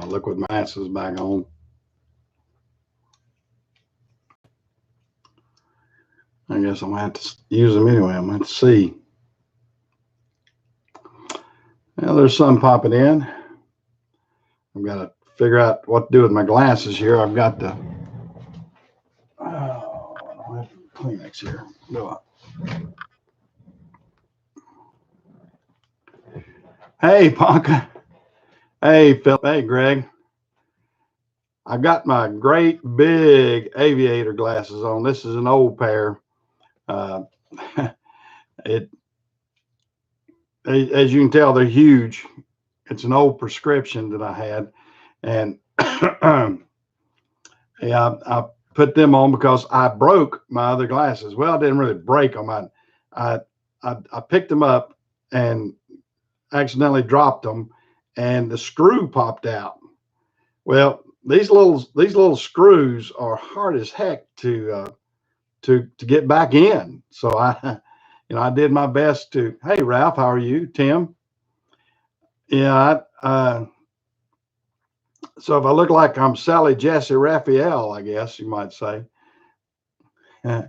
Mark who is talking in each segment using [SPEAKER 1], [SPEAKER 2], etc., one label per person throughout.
[SPEAKER 1] Look with my glasses back on. I guess I'm going to have to use them anyway. I'm going to have to see. Well, there's sun popping in. I've got to figure out what to do with my glasses here. I've got the I don't have Kleenex here. No. Hey, Ponka. Hey, Phil. Hey, Greg. I got my great big aviator glasses on. This is an old pair. It, as you can tell, they're huge. It's an old prescription that I had, and yeah, I put them on because I broke my other glasses. Well, I didn't really break them. I picked them up and accidentally dropped them, and the screw popped out. Well, these little screws are hard as heck to get back in. So I did my best to. Hey, Ralph, how are you? Tim? Yeah. So if I look like I'm Sally Jesse Raphael, I guess you might say. Yeah,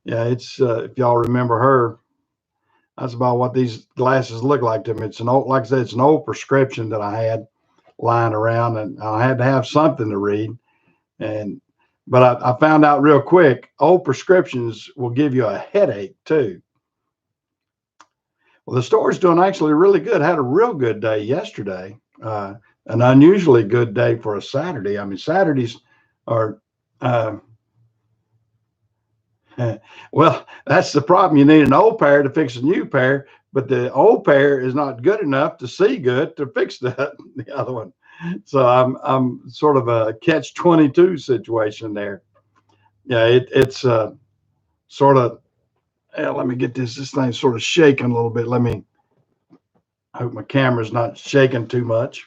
[SPEAKER 1] it's if y'all remember her, that's about what these glasses look like to me. It's an old, like I said, it's an old prescription that I had lying around, and I had to have something to read. But I found out real quick, old prescriptions will give you a headache too. Well, the store's doing actually really good. Had a real good day yesterday. An unusually good day for a Saturday. I mean, Saturdays are, well, that's the problem. You need an old pair to fix a new pair, but the old pair is not good enough to see good to fix the other one. So I'm sort of a catch-22 situation there. Yeah, it's sort of. Let me get this. This thing's sort of shaking a little bit. I hope my camera's not shaking too much.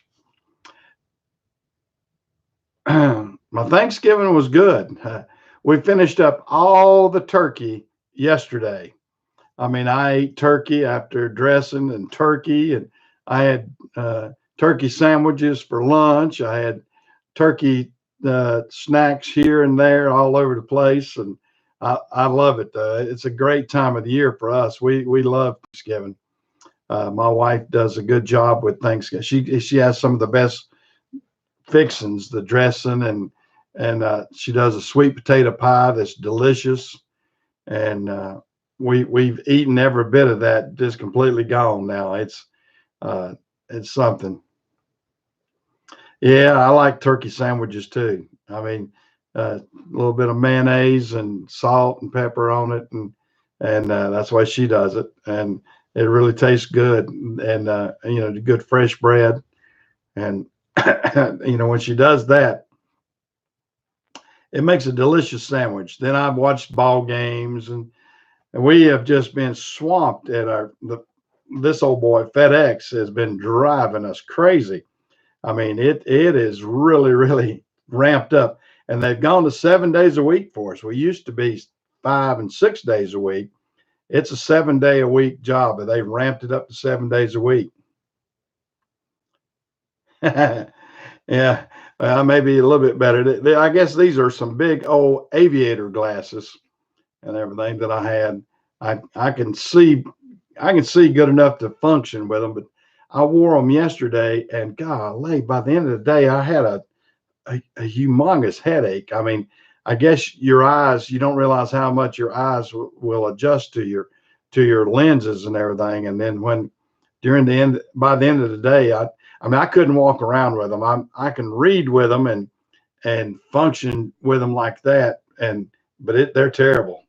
[SPEAKER 1] My Thanksgiving was good. We finished up all the turkey yesterday. I mean, I ate turkey after dressing and turkey, and I had turkey sandwiches for lunch. I had turkey snacks here and there all over the place, and I love it. It's a great time of the year for us. We love Thanksgiving. My wife does a good job with Thanksgiving. She has some of the best fixings, the dressing, and she does a sweet potato pie that's delicious. And we've eaten every bit of that, just completely gone now. It's something. Yeah, I like turkey sandwiches too. I mean, a little bit of mayonnaise and salt and pepper on it, and that's the way she does it, and it really tastes good. And good fresh bread, and when she does that, it makes a delicious sandwich. Then I've watched ball games, and we have just been swamped at this old boy FedEx has been driving us crazy. I mean, it is really, really ramped up, and they've gone to 7 days a week for us. We used to be 5 and 6 days a week. It's a 7-day-a-week job, but they've ramped it up to 7 days a week. Yeah, maybe a little bit better. I guess these are some big old aviator glasses and everything that I had. I can see good enough to function with them, but I wore them yesterday, and golly, by the end of the day, I had a humongous headache. I mean, I guess your eyes, you don't realize how much your eyes will adjust to your lenses and everything. And then by the end of the day, I couldn't walk around with them. I can read with them and function with them like that. But they're terrible.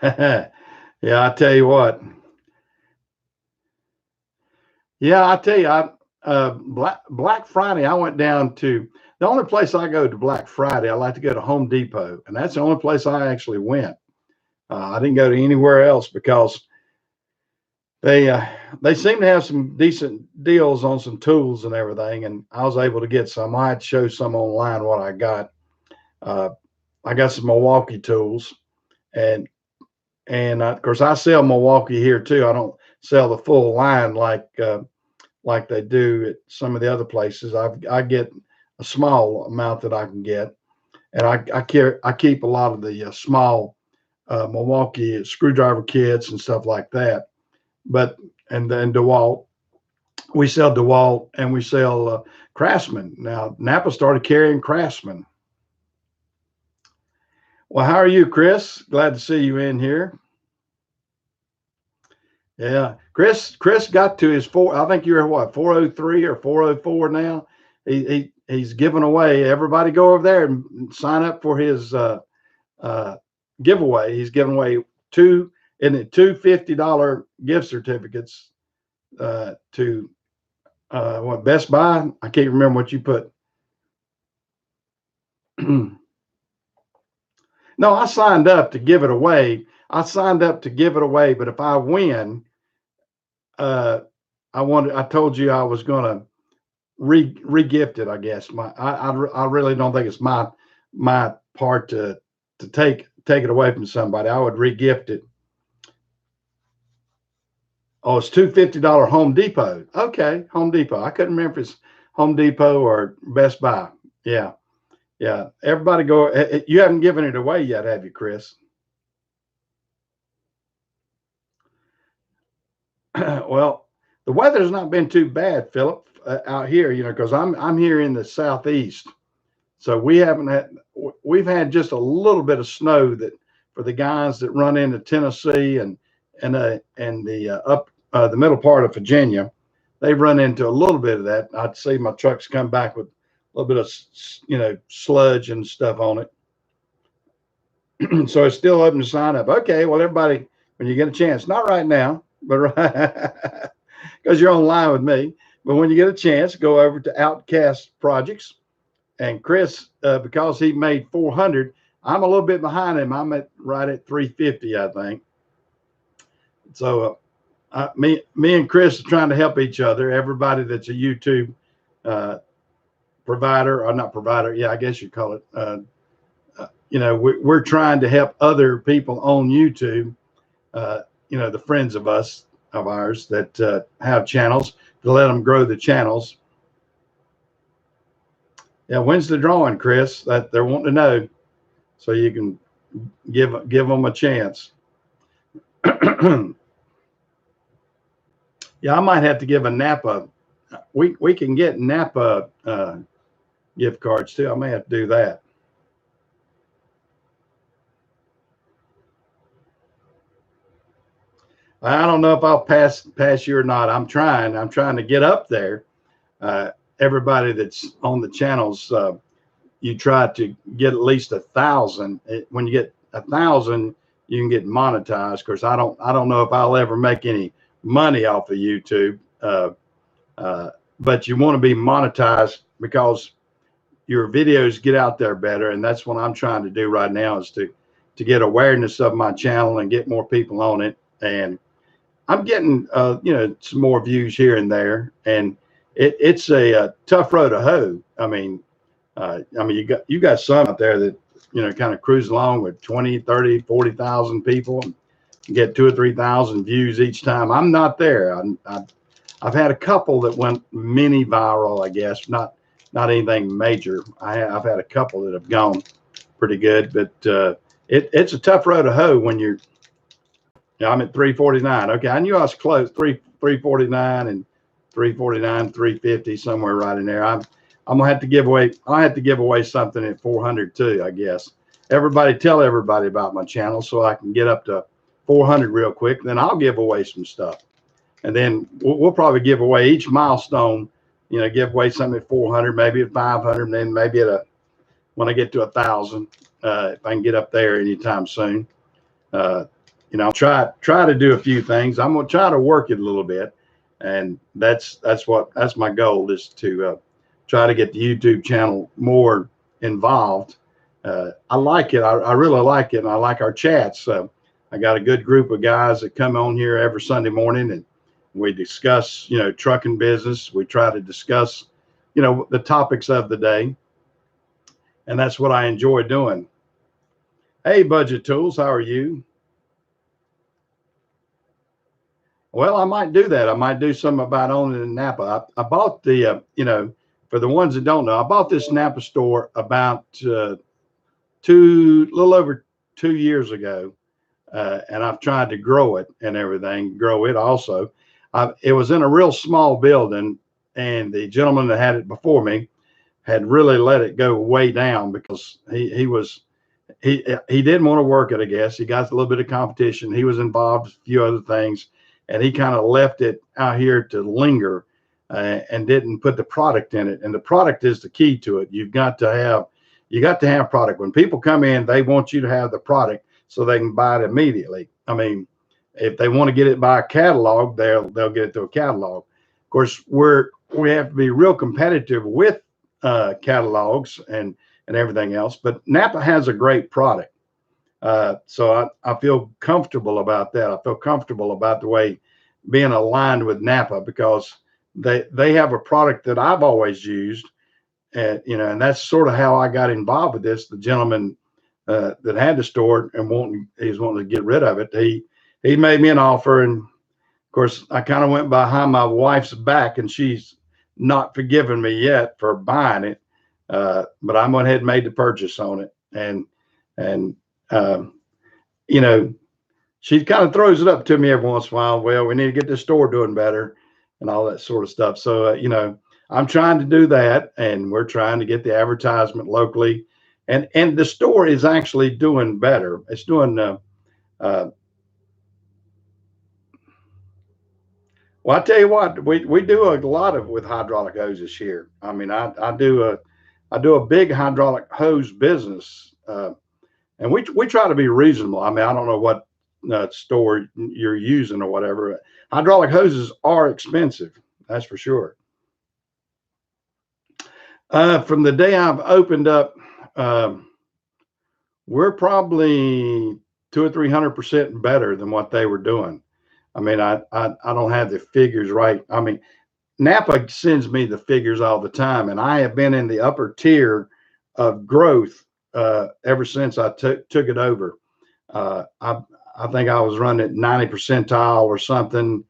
[SPEAKER 1] Yeah, I tell you what. Yeah, I tell you, Black Friday, I went down to the only place I go to Black Friday. I like to go to Home Depot, and that's the only place I actually went. I didn't go to anywhere else because they seem to have some decent deals on some tools and everything, and I was able to get some. I had to show some online what I got. I got some Milwaukee tools, and And of course, I sell Milwaukee here too. I don't sell the full line like they do at some of the other places. I get a small amount that I can get, and I keep a lot of the small Milwaukee screwdriver kits and stuff like that. But and then DeWalt, we sell DeWalt and we sell Craftsman. Now Napa started carrying Craftsman. Well, how are you, Chris? Glad to see you in here. Yeah, Chris got to his four. I think you're what 403 or 404 now. He's giving away. Everybody go over there and sign up for his uh, giveaway. He's giving away two two $50 gift certificates to what Best Buy. I can't remember what you put. No, I signed up to give it away. I signed up to give it away, but if I win, uh, I told you I was going to re-gift it. I guess I really don't think it's my part to take it away from somebody. I would re-gift it. Oh, it's $250 Home Depot. Okay, Home Depot. I couldn't remember if it's Home Depot or Best Buy. Yeah, yeah. Everybody go. You haven't given it away yet, have you, Chris? Well, the weather's not been too bad, Philip, out here. Because I'm here in the southeast, so we've had just a little bit of snow that for the guys that run into Tennessee and the up the middle part of Virginia, they've run into a little bit of that. I'd see my trucks come back with a little bit of sludge and stuff on it. So it's still open to sign up. Okay, well, everybody, when you get a chance, not right now, but because you're online with me, but when you get a chance, go over to Outcast Projects. And Chris, because he made 400, I'm a little bit behind him. I'm right at 350, I think. So me and Chris are trying to help each other. Everybody that's a YouTube provider, or not provider, yeah, I guess you call it. We're trying to help other people on YouTube. The friends of ours that have channels, to let them grow the channels. Yeah, when's the drawing, Chris? That they're wanting to know, so you can give them a chance. Yeah, I might have to give a Napa. We can get Napa gift cards too. I may have to do that. I don't know if I'll pass you or not. I'm trying. I'm trying to get up there. Everybody that's on the channels, you try to get at least 1,000. When you get 1,000, you can get monetized. Of course, I don't know if I'll ever make any money off of YouTube, but you want to be monetized because your videos get out there better, and that's what I'm trying to do right now, is to get awareness of my channel and get more people on it. And I'm getting some more views here and there, and it's a tough road to hoe. I mean, you got some out there that kind of cruise along with 20, 30, 40,000 people and get 2 or 3,000 views each time. I'm not there. I've had a couple that went mini viral, I guess, not anything major. I've had a couple that have gone pretty good, but it's a tough road to hoe when you're. Yeah, I'm at 349. Okay, I knew I was close. 349 and 349, 350, somewhere right in there. I'm gonna have to give away. I have to give away something at 400 too, I guess. Tell everybody about my channel so I can get up to 400 real quick. Then I'll give away some stuff, and then we'll probably give away each milestone. Give away something at 400, maybe at 500, and then maybe when I get to 1,000, if I can get up there anytime soon. Try to do a few things. I'm gonna try to work it a little bit, and that's my goal, is to try to get the YouTube channel more involved. I like it. I really like it, and I like our chats. I got a good group of guys that come on here every Sunday morning, and we discuss trucking business. We try to discuss the topics of the day, and that's what I enjoy doing. Hey, Budget Tools, how are you? Well, I might do that. I might do something about owning in Napa. I bought the, for the ones that don't know, I bought this Napa store about little over 2 years ago, and I've tried to grow it and everything, grow it also. It was in a real small building, and the gentleman that had it before me had really let it go way down because he didn't want to work it. I guess he got a little bit of competition. He was involved in a few other things, and he kind of left it out here to linger, and didn't put the product in it. And the product is the key to it. You got to have product. When people come in, they want you to have the product so they can buy it immediately. I mean, if they want to get it by a catalog, they'll get it through a catalog. Of course, we have to be real competitive with catalogs and everything else. But Napa has a great product, so I feel comfortable about that. I feel comfortable about the way being aligned with Napa because they have a product that I've always used, and that's sort of how I got involved with this. The gentleman that had the store and he's wanting to get rid of it. He made me an offer, and of course I kind of went behind my wife's back, and she's not forgiven me yet for buying it. But I went ahead and made the purchase on it, and um, you know she kind of throws it up to me every once in a while. Well, we need to get this store doing better, and all that sort of stuff. So I'm trying to do that, and we're trying to get the advertisement locally, and the store is actually doing better. It's doing uh, well. I tell you what, we do a lot of with hydraulic hoses here. I mean, I do a big hydraulic hose business, and we try to be reasonable. I mean, I don't know what store you're using or whatever. Hydraulic hoses are expensive, that's for sure. From the day I've opened up, um, we're probably 200 or 300% better than what they were doing. I mean, I don't have the figures right. I mean, Napa sends me the figures all the time, and I have been in the upper tier of growth ever since I took it over. I think I was running at 90 percentile or something,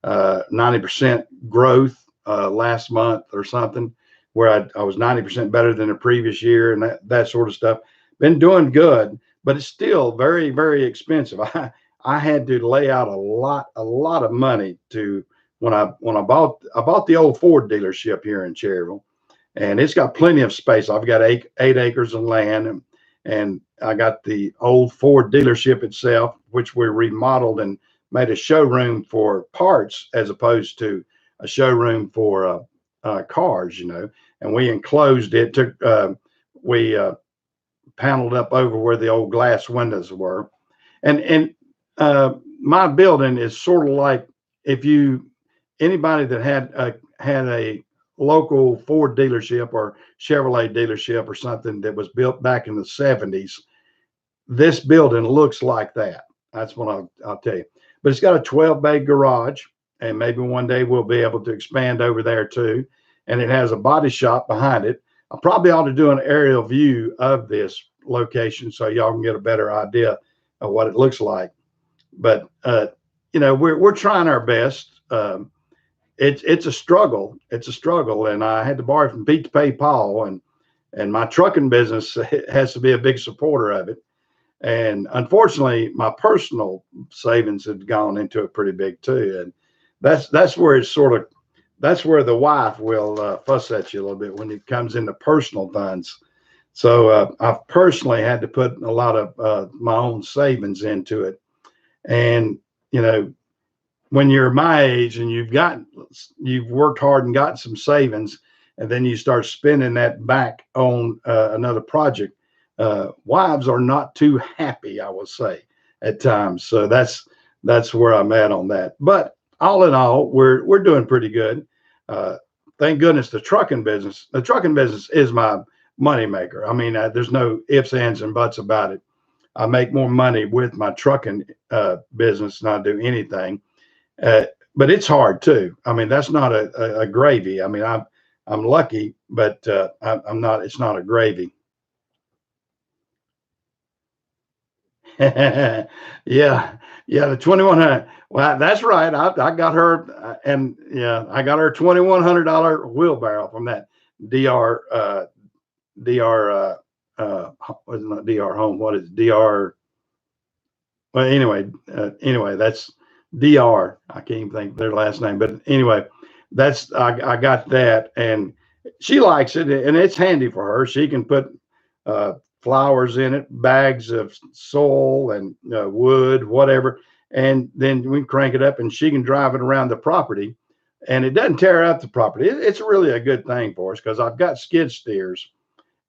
[SPEAKER 1] 90% growth last month or something, where I was 90% better than the previous year and that sort of stuff. Been doing good, but it's still very, very expensive. I had to lay out a lot of money to when I bought the old Ford dealership here in Cherryville, and it's got plenty of space. I've got eight acres of land, and I got the old Ford dealership itself, which we remodeled and made a showroom for parts as opposed to a showroom for cars, And we enclosed it. We paneled up over where the old glass windows were, and my building is sort of like if you anybody that had a local Ford dealership or Chevrolet dealership or something that was built back in the 70s, this building looks like that. That's what I'll tell you. But it's got a 12-bay garage, and maybe one day we'll be able to expand over there too. And it has a body shop behind it. I probably ought to do an aerial view of this location so y'all can get a better idea of what it looks like. But we're trying our best. It's a struggle. It's a struggle, and I had to borrow from Pete to pay Paul, and my trucking business has to be a big supporter of it. And unfortunately, my personal savings have gone into it pretty big too, and that's where it's sort of that's where the wife will fuss at you a little bit when it comes into personal funds. So I've personally had to put a lot of my own savings into it, and you know when you're my age and you've worked hard and gotten some savings, and then you start spending that back on another project, wives are not too happy, I will say, at times. So that's where I'm at on that. But all in all, we're doing pretty good. uh, Thank goodness the trucking business is my money maker. I mean, there's no ifs, ands, and buts about it. I make more money with my trucking business than I do anything. uh, but it's hard too. I mean, that's not a gravy. I mean, I'm lucky, but I'm not. It's not a gravy. Yeah, yeah, the 2100. Well, that's right. I got her, and yeah, I got her $2,100 wheelbarrow from that DR DR what is it, not DR home? What is DR? Well, anyway, that's DR. I can't even think of their last name, but anyway, that's I got that, and she likes it, and it's handy for her. She can put uh, flowers in it, bags of soil and wood, whatever, and then we can crank it up, and she can drive it around the property, and it doesn't tear up the property. It's really a good thing for us because I've got skid steers,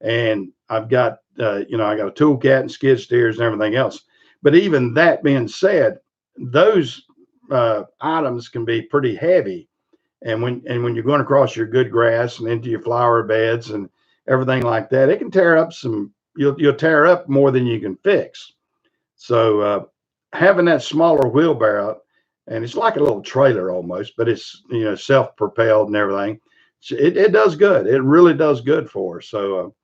[SPEAKER 1] and I've got I got a tool cat and skid steers and everything else. But even that being said, those items can be pretty heavy, and when you're going across your good grass and into your flower beds and everything like that, it can tear up some. You'll tear up more than you can fix. So having that smaller wheelbarrow, and it's like a little trailer almost, but it's self-propelled and everything. It does good. It really does good for her. So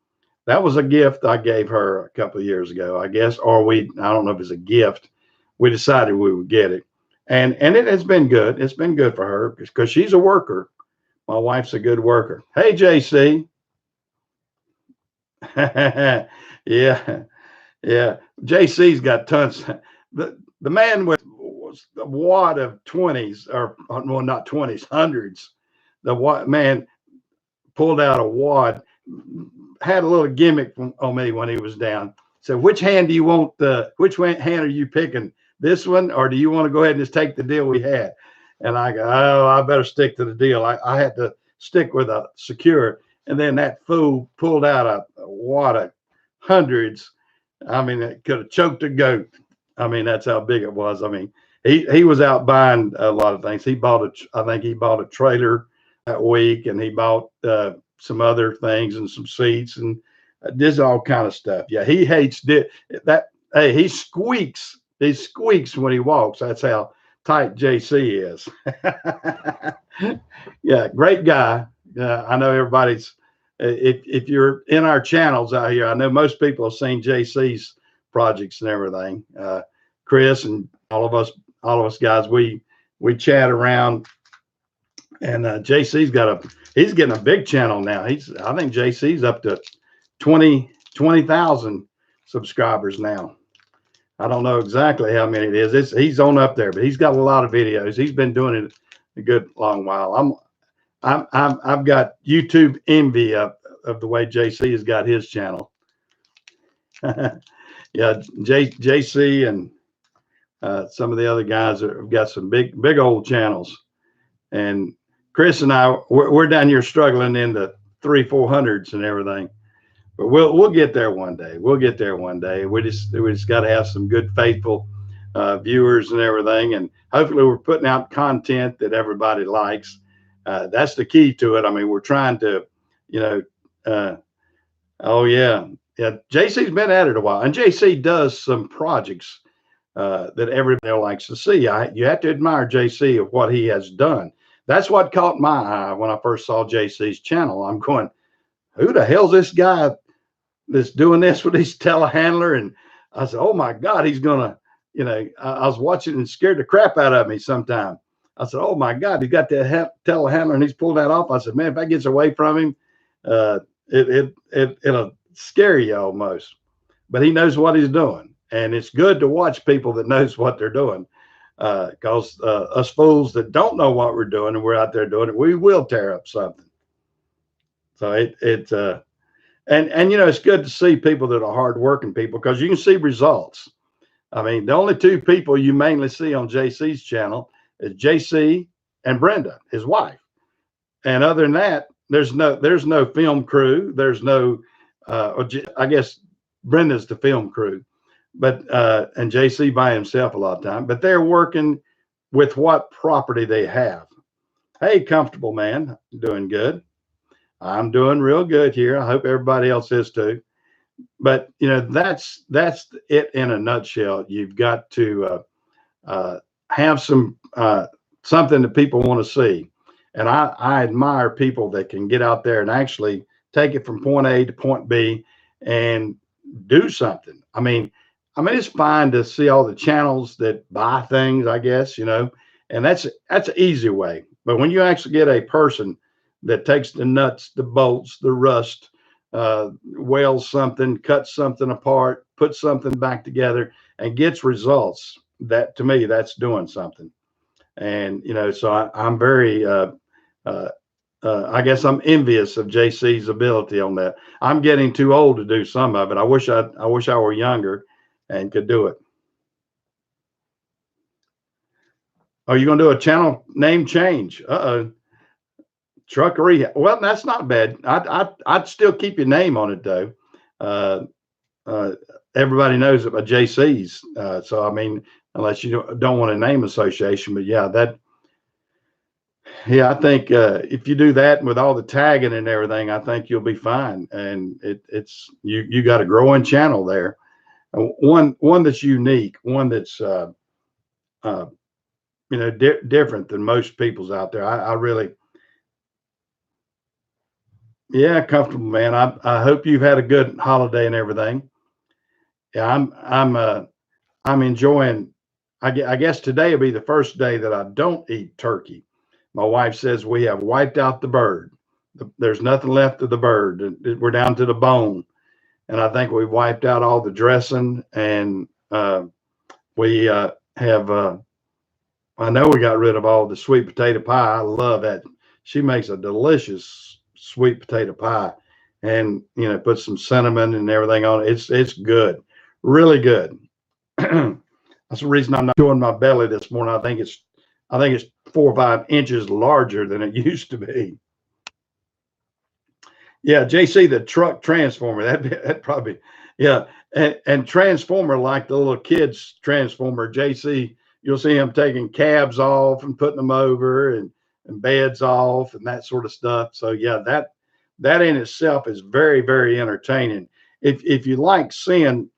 [SPEAKER 1] that was a gift I gave her a couple of years ago, I guess, or I don't know if it's a gift. We decided we would get it. And it has been good. It's been good for her because she's a worker. My wife's a good worker. Hey, JC. Yeah. Yeah. JC's got tons. The man with a wad of 20s, or well, not 20s, hundreds. The man pulled out a wad, had a little gimmick on me when he was down. So, which hand do you want? Which hand are you picking? This one, or do you want to go ahead and just take the deal we had? And I go, oh, I better stick to the deal. I had to stick with a secure. And then that fool pulled out a wad of hundreds. I mean, it could have choked a goat. I mean, that's how big it was. I mean, he was out buying a lot of things. I think he bought a trailer that week, and he bought some other things and some seats and this all kind of stuff. Yeah, he hates that. Hey, he squeaks. He squeaks when he walks. That's how tight JC is. Yeah, great guy. I know everybody's. If you're in our channels out here, I know most people have seen JC's projects and everything. Chris and all of us guys, we chat around, and JC's he's getting a big channel now. I think JC's up to 20,000 subscribers now. I don't know exactly how many it is. He's on up there, but he's got a lot of videos. He's been doing it a good long while. I've got YouTube envy of the way JC has got his channel. Yeah, JC and some of the other guys have got some big old channels, and Chris and we're down here struggling in the 300-400s and everything. But we'll get there one day. We'll get there one day. We just got to have some good, faithful viewers and everything, and hopefully we're putting out content that everybody likes. That's the key to it. I mean, we're trying to, oh yeah, JC's been at it a while, and JC does some projects that everybody likes to see. You have to admire JC of what he has done. That's what caught my eye when I first saw JC's channel. I'm going, who the hell's this guy that's doing this with his telehandler? And I said, oh my God, he's gonna, I was watching and scared the crap out of me sometime. I said, oh my God, he got that telehandler and he's pulled that off. I said, man, if that gets away from him, it'll scare you almost. But he knows what he's doing, and it's good to watch people that knows what they're doing. Because us fools that don't know what we're doing and we're out there doing it, we will tear up something. So it's good to see people that are hardworking people, because you can see results. I mean, the only two people you mainly see on JC's channel is JC and Brenda, his wife. And other than that, there's no film crew. There's no, I guess Brenda's the film crew, but and JC by himself a lot of time. But they're working with what property they have. Hey, comfortable man, doing good. I'm doing real good here. I hope everybody else is too. But that's it in a nutshell. You've got to have some something that people want to see, and I admire people that can get out there and actually take it from point A to point B and do something. I mean, I mean, it's fine to see all the channels that buy things, I guess, and that's an easy way. But when you actually get a person that takes the nuts, the bolts, the rust, welds something, cuts something apart, puts something back together, and gets results, that to me, that's doing something. And so I'm very, uh, I guess I'm envious of JC's ability on that. I'm getting too old to do some of it. I wish I were younger and could do it. Are you going to do a channel name change? Uh-oh. Truckery. Well, that's not bad. I'd still keep your name on it though. Uh, uh, Everybody knows it by JC's. So I mean, unless you don't want a name association, but yeah, I think if you do that with all the tagging and everything, I think you'll be fine. And it's you got a growing channel there. One that's unique, one that's uh, different than most people's out there. I really, yeah, comfortable, man. I hope you've had a good holiday and everything. Yeah, I'm enjoying. I guess today will be the first day that I don't eat turkey. My wife says we have wiped out the bird. There's nothing left of the bird. We're down to the bone, and I think we wiped out all the dressing, and we have. I know we got rid of all the sweet potato pie. I love that. She makes a delicious sweet potato pie, and put some cinnamon and everything on it. It's good, really good. That's the reason I'm not showing my belly this morning. I think it's 4 or 5 inches larger than it used to be. Yeah, JC, the truck transformer. That probably, yeah, and transformer like the little kids transformer. JC, you'll see him taking cabs off and putting them over, and beds off and that sort of stuff. So yeah, that in itself is very very entertaining. If you like seeing,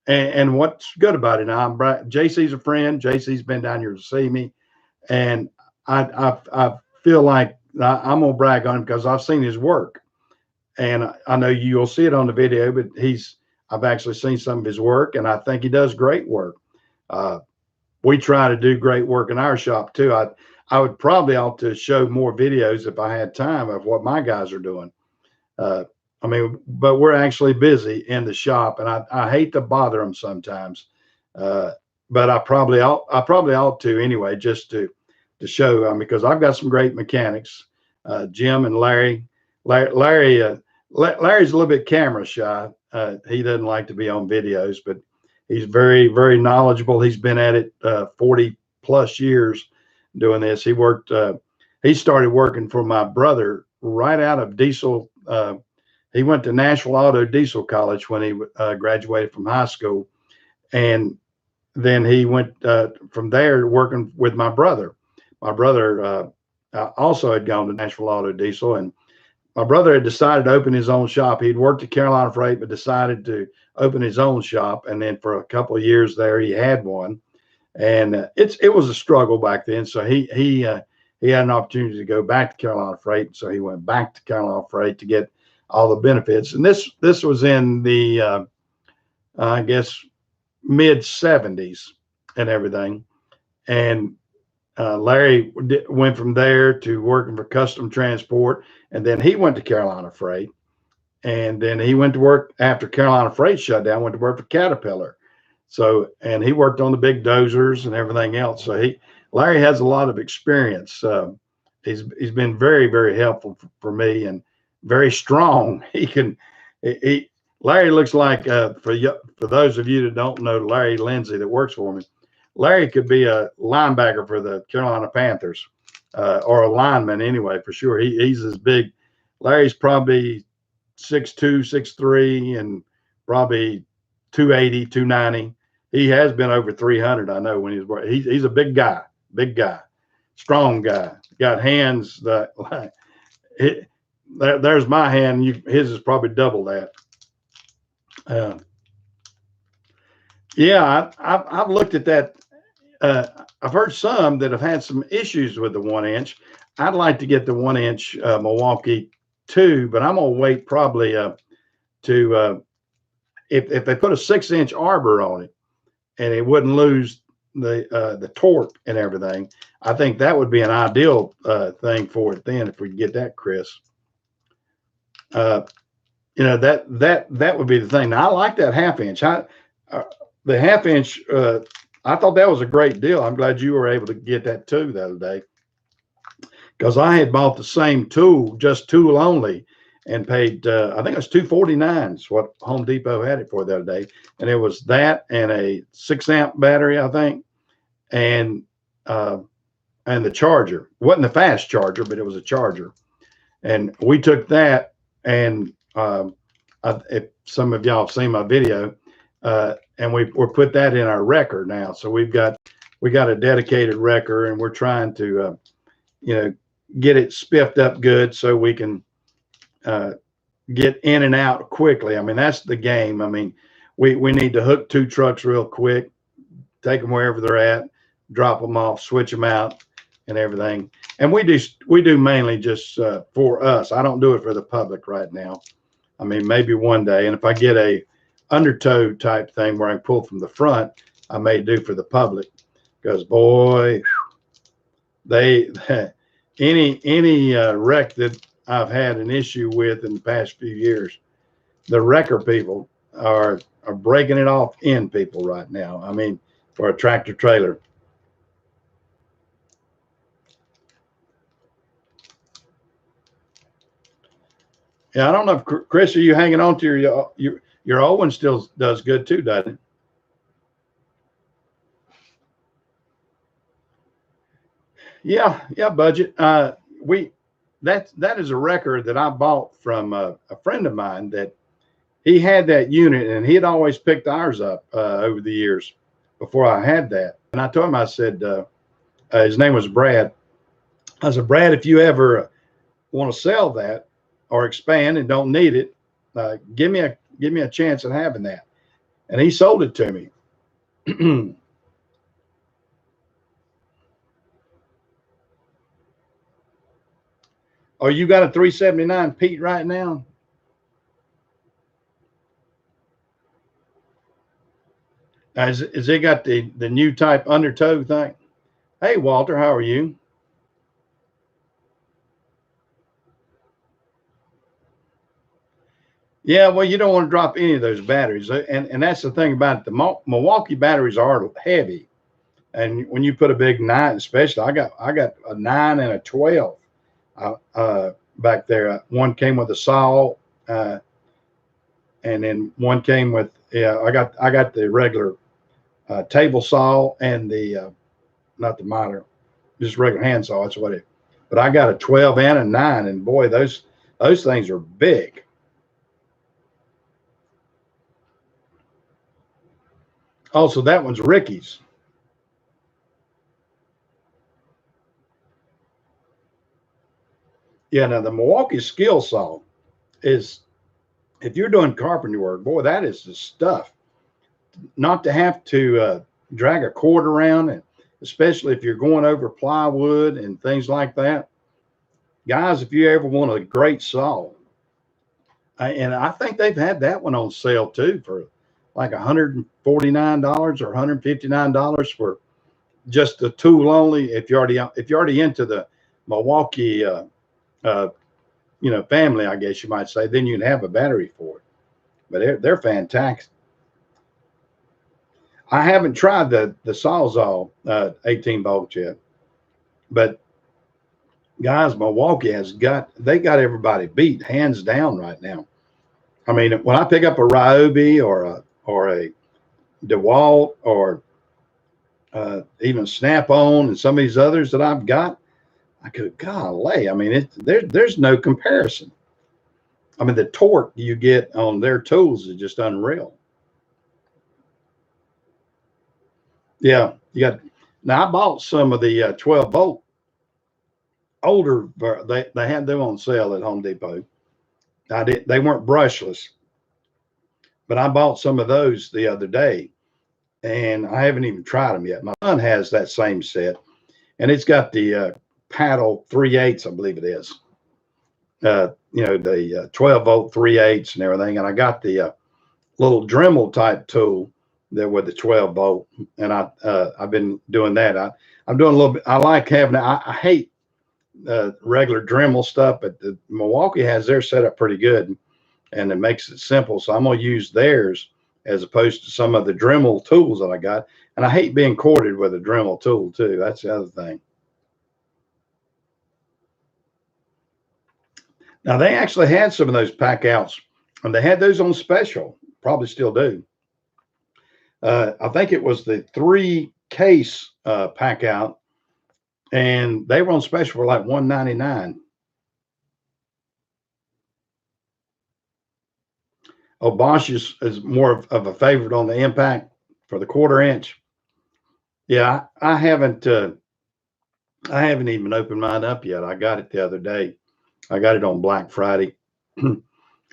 [SPEAKER 1] and what's good about it, now JC's a friend. JC's been down here to see me, and I feel like I'm gonna brag on him because I've seen his work, and I know you'll see it on the video. But I've actually seen some of his work, and I think he does great work. Uh, we try to do great work in our shop too. I would probably ought to show more videos if I had time of what my guys are doing. Uh, I mean, but we're actually busy in the shop, and I hate to bother them sometimes. Uh, but I probably ought to anyway, just to show, because I've got some great mechanics, Jim and Larry. Larry's a little bit camera shy. He doesn't like to be on videos, but he's very, very knowledgeable. He's been at it 40 plus years doing this. He started working for my brother right out of diesel. He went to Nashville Auto Diesel College when he graduated from high school. And then he went from there working with my brother. My brother also had gone to Nashville Auto Diesel, and my brother had decided to open his own shop. He'd worked at Carolina Freight, but decided to open his own shop. And then for a couple of years there, he had one, and it was a struggle back then. So he had an opportunity to go back to Carolina Freight, so he went back to Carolina Freight to get all the benefits. And this was in the I guess mid 70s and everything. And Larry went from there to working for Custom Transport, and then he went to Carolina Freight, and then he went to work after Carolina Freight shut down. Went to work for Caterpillar, so and he worked on the big dozers and everything else. So Larry has a lot of experience. He's been very very helpful for me, and very strong. He Larry looks like for those of you that don't know Larry Lindsay that works for me. Larry could be a linebacker for the Carolina Panthers, or a lineman anyway, for sure. He's as big. Larry's probably 6'2", 6'3", and probably 280, 290. He has been over 300. I know when he was working. He's a big guy, strong guy. Got hands that like there's my hand. His is probably double that. Yeah, I've looked at that. I've heard some that have had some issues with the 1 inch. I'd like to get the 1 inch Milwaukee 2, but I'm gonna wait probably to if they put a 6 inch arbor on it. and it wouldn't lose the torque and everything. I think that would be an ideal thing for it then if we could get that, Chris. That would be the thing. Now, I like that half inch. The half inch. I thought that was a great deal. I'm glad you were able to get that too the other day, because I had bought the same tool, just tool only, and paid I think it was $249 is what Home Depot had it for the other day, and it was that and a 6-amp battery, I think, and the charger. It wasn't a fast charger, but it was a charger, and we took that and if some of y'all have seen my video, and we're put that in our wrecker now. So we got a dedicated wrecker, and we're trying to get it spiffed up good so we can get in and out quickly. I mean, that's the game. I mean, we need to hook 2 trucks real quick, take them wherever they're at, drop them off, switch them out, and everything. And we do mainly just for us. I don't do it for the public right now. I mean, maybe one day. And if I get a undertow type thing where I pull from the front, I may do for the public, because boy, any wreck that I've had an issue with in the past few years, the wrecker people are breaking it off in people right now. I mean, for a tractor trailer. Yeah, I don't know if Chris, are you hanging on to your old one? Still does good too, doesn't it? Yeah, budget. That is a record that I bought from a friend of mine, that he had that unit, and he had always picked ours up over the years before I had that. And I told him, I said, his name was Brad. I said, Brad, if you ever want to sell that or expand and don't need it, give me a chance at having that. And he sold it to me. Oh, you got a 379 Pete right now? Has it got the new type undertow thing? Hey, Walter, how are you? Yeah, well, you don't want to drop any of those batteries, and that's the thing about it. The Milwaukee batteries are heavy, and when you put a big 9, especially, I got a 9 and a 12 back there. One came with a saw, and then one came with I got the regular table saw and the not the miter, just regular hand saw. That's what it. But I got a 12 and a 9, and boy, those things are big. Also, that one's Ricky's. Yeah, now the Milwaukee skill saw is, if you're doing carpentry work, boy, that is the stuff. Not to have to drag a cord around, and especially if you're going over plywood and things like that. Guys, if you ever want a great saw, and I think they've had that one on sale too for like $149 or $159 for just the tool only. If you're already into the Milwaukee family, I guess you might say, then you can have a battery for it. But they're fantastic. I haven't tried the Sawzall 18 volts yet, but guys, Milwaukee they got everybody beat hands down right now. I mean, when I pick up a Ryobi or a DeWalt or even Snap-on and some of these others that I've got, I go, golly, I mean, there's no comparison. I mean, the torque you get on their tools is just unreal. Yeah, now I bought some of the 12 volt older. They had them on sale at Home Depot. They weren't brushless, but I bought some of those the other day, and I haven't even tried them yet. My son has that same set, and it's got the paddle 3/8, I believe it is. The 12 volt 3/8 and everything. And I got the little Dremel type tool that with the 12 volt, and I've been doing that. I'm doing a little bit. I like having. I hate regular Dremel stuff, but the Milwaukee has their setup pretty good, and it makes it simple. So I'm gonna use theirs as opposed to some of the Dremel tools that I got. And I hate being corded with a Dremel tool too. That's the other thing. Now they actually had some of those pack outs, and they had those on special. Probably still do. I think it was the 3 case pack out, and they were on special for like $199. Oh, Bosch is more of a favorite on the impact for the 1/4 inch. Yeah, I haven't even opened mine up yet. I got it the other day. I got it on Black Friday. Like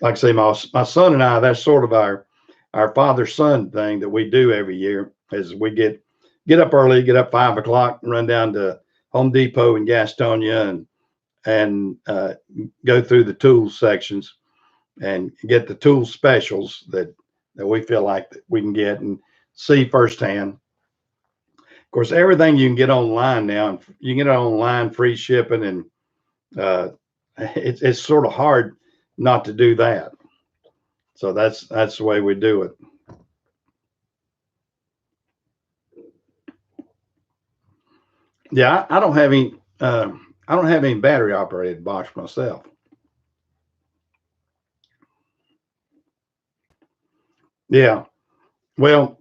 [SPEAKER 1] I say, my son and I, that's sort of our father son thing that we do every year. Is we get up early, get up 5 o'clock, and run down to Home Depot in Gastonia and go through the tools sections and get the tool specials that we feel like that we can get and see firsthand. Of course, everything you can get online now. You can get it online, free shipping, and it's sort of hard not to do that. So that's the way we do it. Yeah, I don't have any. I don't have any battery operated Bosch myself. Yeah. Well,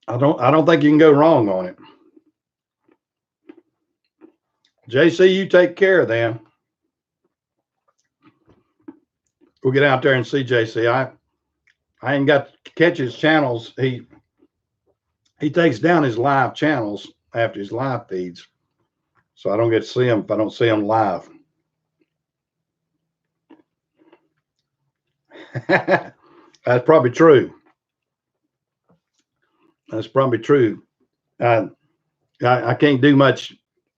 [SPEAKER 1] I don't think you can go wrong on it. JC, you take care of them. We'll get out there and see JC. I ain't got to catch his channels. He takes down his live channels after his live feeds, so I don't get to see him if I don't see him live. That's probably true. That's probably true. I can't do much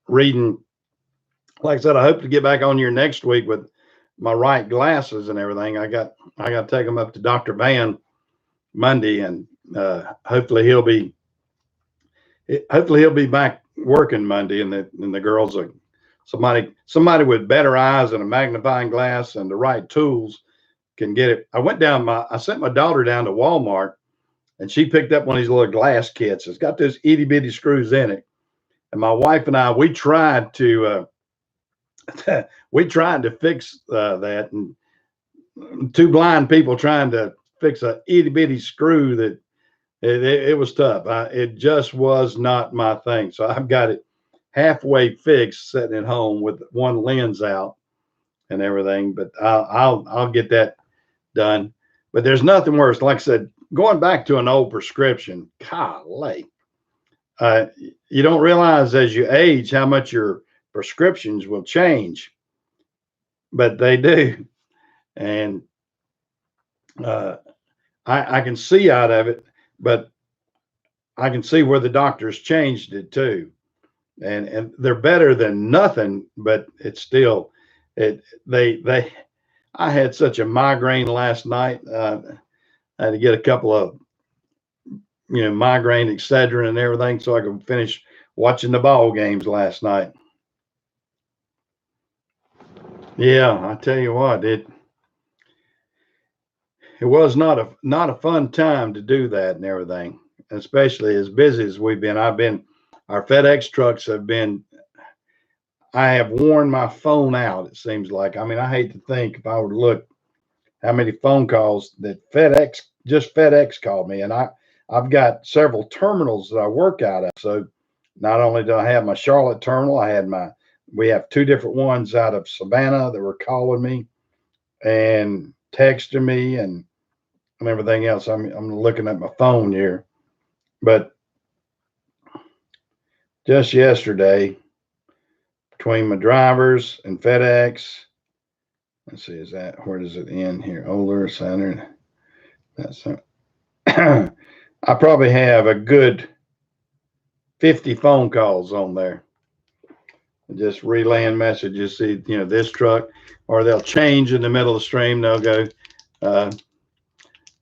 [SPEAKER 1] reading. Like I said, I hope to get back on here next week with my right glasses and everything. I got to take them up to Dr. Van Monday, and hopefully he'll be back working Monday, and the girls are somebody with better eyes and a magnifying glass and the right tools can get it. I sent my daughter down to Walmart, and she picked up one of these little glass kits. It's got those itty bitty screws in it. And my wife and I, we tried to fix that, and 2 blind people trying to fix a itty bitty screw that it was tough. It just was not my thing. So I've got it halfway fixed, sitting at home with one lens out and everything. But I'll get that done. But there's nothing worse. Like I said, going back to an old prescription, golly, you don't realize as you age how much your prescriptions will change, but they do. And I can see out of it, but I can see where the doctors changed it too. And they're better than nothing, but it's still they I had such a migraine last night. I had to get a couple of migraine Excedrin and everything so I could finish watching the ball games last night. Yeah, I tell you what, it was not a fun time to do that and everything, especially as busy as we've been. Our FedEx trucks have been. I have worn my phone out. It seems like. I mean, I hate to think if I were to look how many phone calls that FedEx called me, and I've got several terminals that I work out of. So not only do I have my Charlotte terminal, we have 2 different ones out of Savannah that were calling me and texting me and everything else. I'm looking at my phone here, but just yesterday between my drivers and FedEx, let's see, where does it end here? Older Center. That's I probably have a good 50 phone calls on there. Just relaying messages. See, this truck, or they'll change in the middle of the stream. They'll go.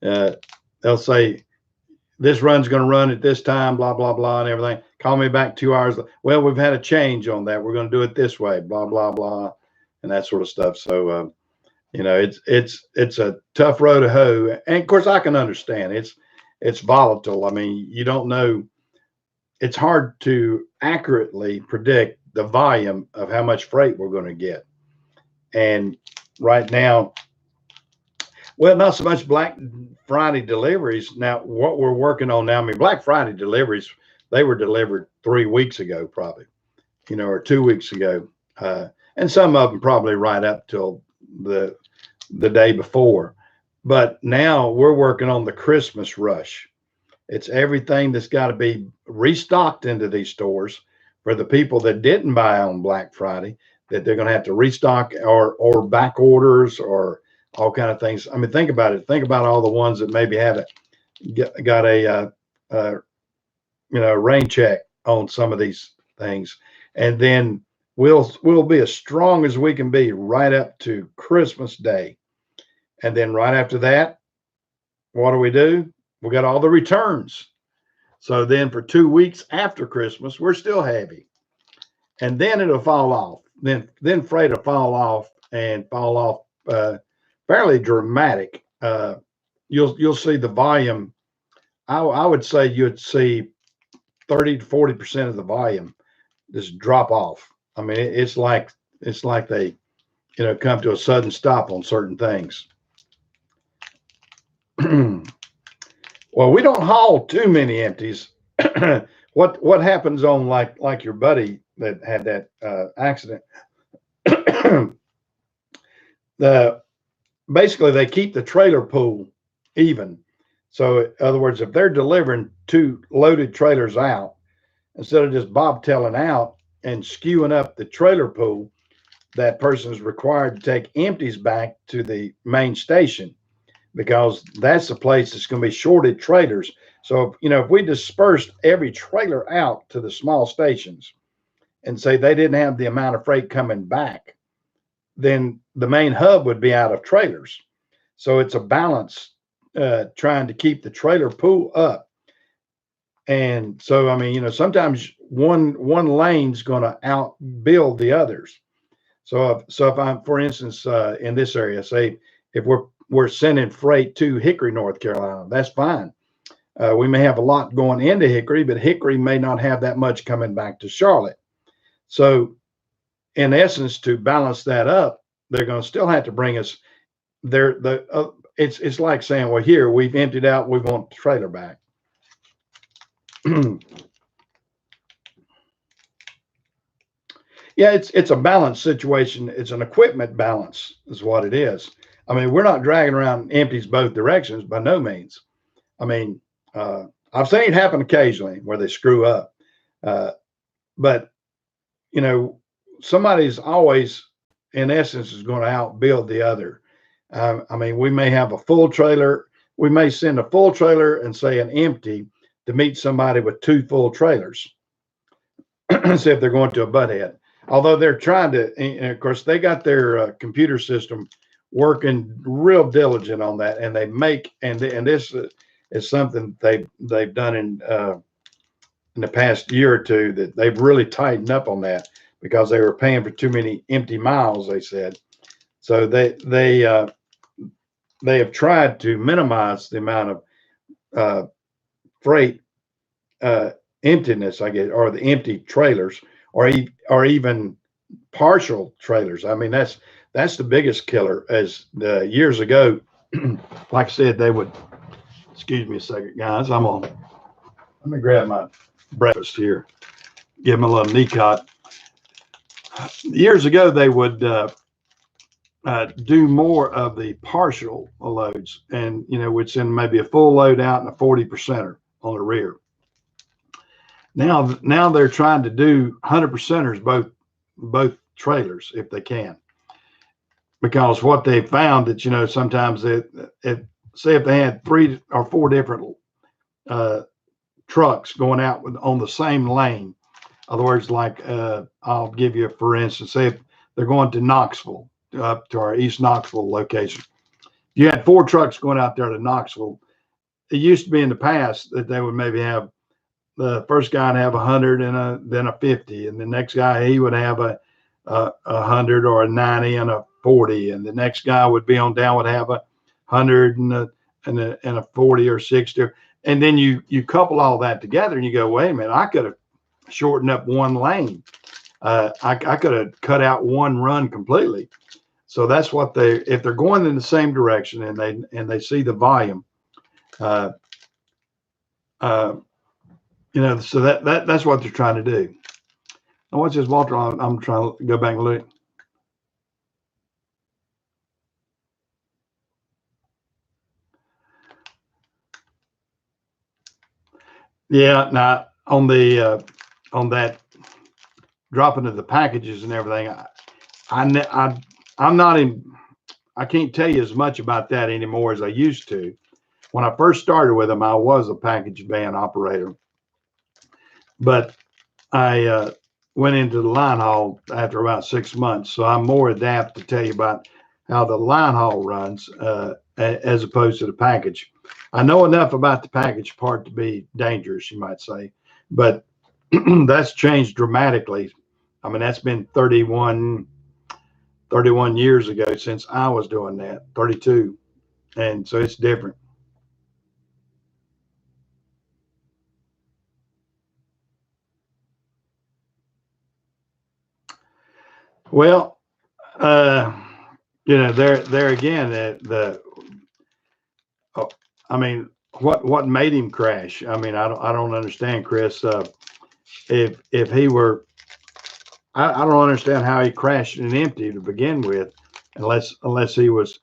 [SPEAKER 1] They'll say, this run's going to run at this time, blah, blah, blah, and everything. Call me back 2 hours. Well, we've had a change on that. We're going to do it this way, blah, blah, blah, and that sort of stuff. So, it's a tough row to hoe. And of course I can understand it's volatile. I mean, you don't know, it's hard to accurately predict the volume of how much freight we're going to get. And right now, well, not so much Black Friday deliveries. Now, what we're working on now, I mean, Black Friday deliveries, they were delivered 3 weeks ago, probably, or 2 weeks ago. And some of them probably right up till the day before. But now we're working on the Christmas rush. It's everything that's got to be restocked into these stores for the people that didn't buy on Black Friday, that they're going to have to restock or back orders or all kind of things. I mean, think about it. Think about all the ones that maybe haven't got a rain check on some of these things, and then we'll be as strong as we can be right up to Christmas Day, and then right after that, what do? We got all the returns. So then for 2 weeks after Christmas, we're still heavy, and then it'll fall off. Then freight will fall off and fall off fairly dramatic. You'll see the volume. I would say you'd see 30 to 40% of the volume just drop off. I mean, it's like they, come to a sudden stop on certain things. Well, we don't haul too many empties. What happens on like your buddy that had that accident? Basically they keep the trailer pool even. So in other words, if they're delivering 2 loaded trailers out, instead of just bobtailing out and skewing up the trailer pool, that person is required to take empties back to the main station, because that's the place that's going to be shorted trailers. So, if we dispersed every trailer out to the small stations and say they didn't have the amount of freight coming back, then the main hub would be out of trailers. So it's a balance, trying to keep the trailer pool up. And so, I mean, sometimes one lane's going to outbuild the others. So if I'm, for instance, in this area, say if we're sending freight to Hickory, North Carolina, that's fine. We may have a lot going into Hickory, but Hickory may not have that much coming back to Charlotte. So in essence, to balance that up, they're going to still have to bring us there. It's like saying, well, here we've emptied out, we want the trailer back. Yeah, it's a balance situation. It's an equipment balance is what it is. I mean, we're not dragging around empties both directions by no means. I mean, I've seen it happen occasionally where they screw up, but somebody's always, in essence, is going to outbuild the other. I mean, we may have a full trailer. We may send a full trailer and say an empty to meet somebody with 2 full trailers. See if they're going to a butt head. Although they're trying to, and of course, they got their computer system working real diligent on that, and they make, and this is something they've done in the past year or two, that they've really tightened up on that, because they were paying for too many empty miles, they said. So they have tried to minimize the amount of freight emptiness, I guess, or the empty trailers, or even partial trailers. I mean, that's the biggest killer. As years ago, like I said, they would. Excuse me a second, guys. Let me grab my breakfast here. Give them a little knee-cot. Years ago, they would do more of the partial loads, and would send maybe a full load out and a 40%er on the rear. Now they're trying to do 100%ers both trailers if they can, because what they found that sometimes say if they had 3 or 4 different trucks going out on the same lane. In other words, like I'll give you, for instance, say if they're going to Knoxville, up to our East Knoxville location. You had 4 trucks going out there to Knoxville. it used to be in the past that they would maybe have the first guy would have 100 and then a 50, and the next guy he would have a 100 or a 90 and a 40, and the next guy would be on down would have a 100 and a 40 or 60, and then you couple all that together and you go, wait a minute, I could have shortened up one lane. I could have cut out one run completely. So that's what if they're going in the same direction and they see the volume, uh, uh, so that's what they're trying to do. Now watch this, Walter. I'm trying to go back and look. Yeah, now on that dropping of the packages and everything, I'm not in. I can't tell you as much about that anymore as I used to. When I first started with them, I was a package van operator, but I went into the line haul after about 6 months, so I'm more adept to tell you about how the line haul runs as opposed to the package. I know enough about the package part to be dangerous, you might say, but that's changed dramatically. I mean, that's been 31 years ago since I was doing that, 32. And so it's different. Well, there again, oh, I mean, what made him crash? I mean, I don't understand, Chris. If he were, I don't understand how he crashed an empty to begin with, unless he was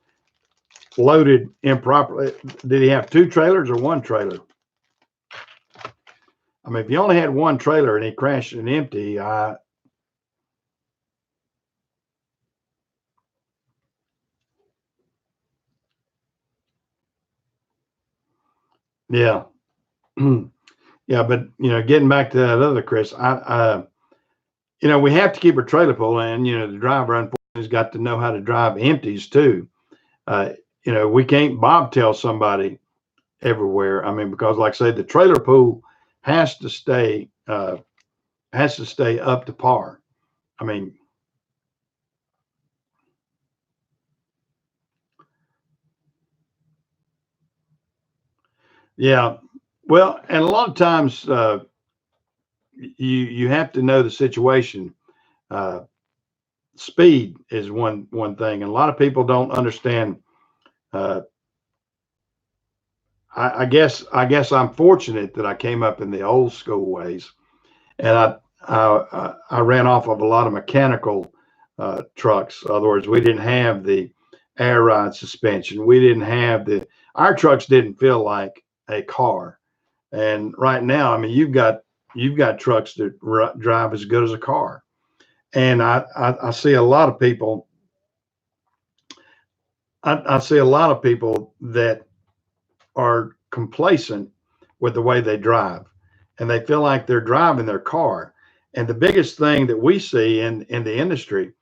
[SPEAKER 1] loaded improperly. Did he have two trailers or one trailer? I mean, if he only had one trailer and he crashed an empty, yeah. Yeah, but getting back to that other Chris, we have to keep our trailer pull, and the driver unfortunately has got to know how to drive empties too. We can't bobtail somebody everywhere. I mean, because like I say, the trailer pool has to stay up to par. I mean, yeah. Well, and a lot of times you have to know the situation. Uh, Speed is one thing, and a lot of people don't understand. Uh, I guess I'm fortunate that I came up in the old school ways, and I ran off of a lot of mechanical trucks. In other words, we didn't have the air ride suspension. We didn't have our trucks didn't feel like a car. And right now, I mean, you've got trucks that drive as good as a car. And I see a lot of people. I see a lot of people that are complacent with the way they drive, and they feel like they're driving their car. And the biggest thing that we see in the industry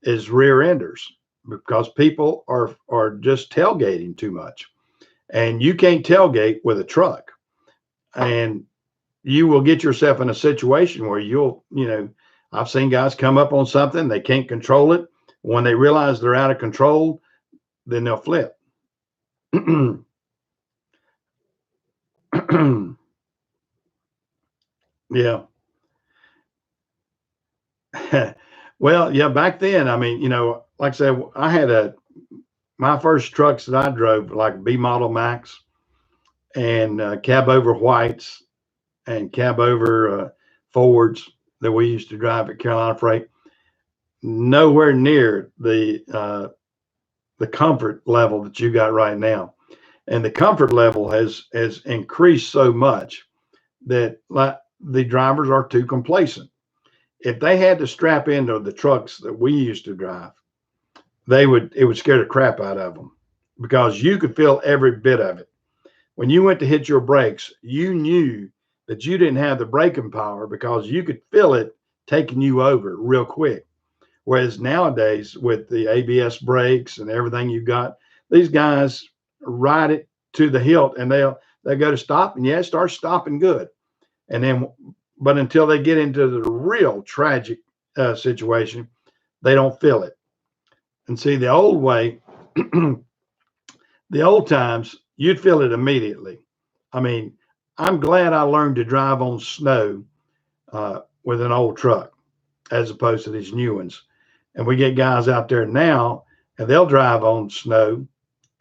[SPEAKER 1] is rear enders, because people are just tailgating too much, and you can't tailgate with a truck, and you will get yourself in a situation where I've seen guys come up on something, they can't control it. When they realize they're out of control, then they'll flip. Yeah. Well, yeah, back then, I mean, like I said, I had my first trucks that I drove, like B model Max and cab over whites and cab over Fords that we used to drive at Carolina Freight. Nowhere near the comfort level that you got right now. And the comfort level has increased so much that, like, the drivers are too complacent. If they had to strap into the trucks that we used to drive, it would scare the crap out of them, because you could feel every bit of it. When you went to hit your brakes, you knew that you didn't have the braking power, because you could feel it taking you over real quick. Whereas nowadays, with the ABS brakes and everything you got, these guys ride it to the hilt, and they go to stop, and yeah, it starts stopping good. And then, but until they get into the real tragic situation, they don't feel it. And see, the old way, the old times, you'd feel it immediately. I mean, I'm glad I learned to drive on snow with an old truck as opposed to these new ones. And we get guys out there now, and they'll drive on snow,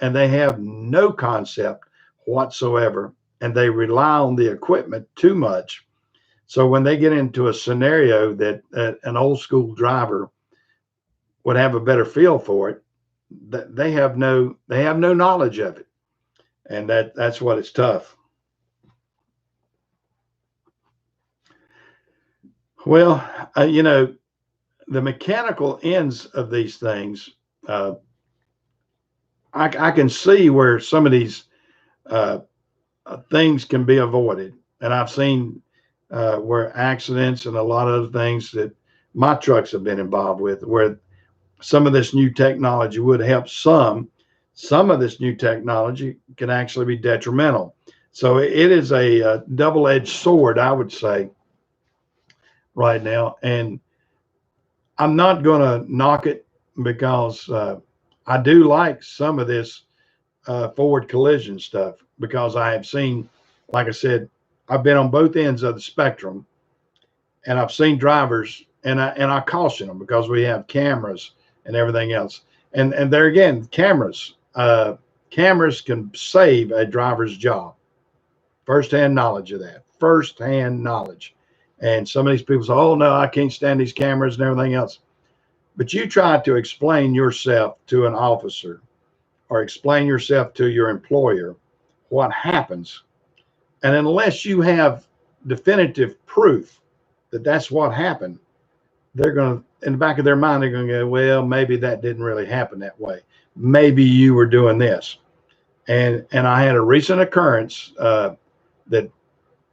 [SPEAKER 1] and they have no concept whatsoever, and they rely on the equipment too much. So when they get into a scenario that an old school driver would have a better feel for it, that they have no knowledge of it, and that's what it's tough. Well, the mechanical ends of these things, uh, I can see where some of these uh, things can be avoided, and I've seen where accidents and a lot of other things that my trucks have been involved with, where some of this new technology would help some. Some of this new technology can actually be detrimental. So it is a double-edged sword, I would say, right now. And I'm not going to knock it because I do like some of this forward collision stuff because I have seen, like I said, I've been on both ends of the spectrum, and I've seen drivers, and I caution them because we have cameras and everything else. And there again, cameras can save a driver's job. Firsthand knowledge of that. Firsthand knowledge. And some of these people say, "Oh no, I can't stand these cameras and everything else." But you try to explain yourself to an officer or explain yourself to your employer what happens, and unless you have definitive proof that that's what happened, they're going to, in the back of their mind, they're going to go, well, maybe that didn't really happen that way. Maybe you were doing this. And I had a recent occurrence that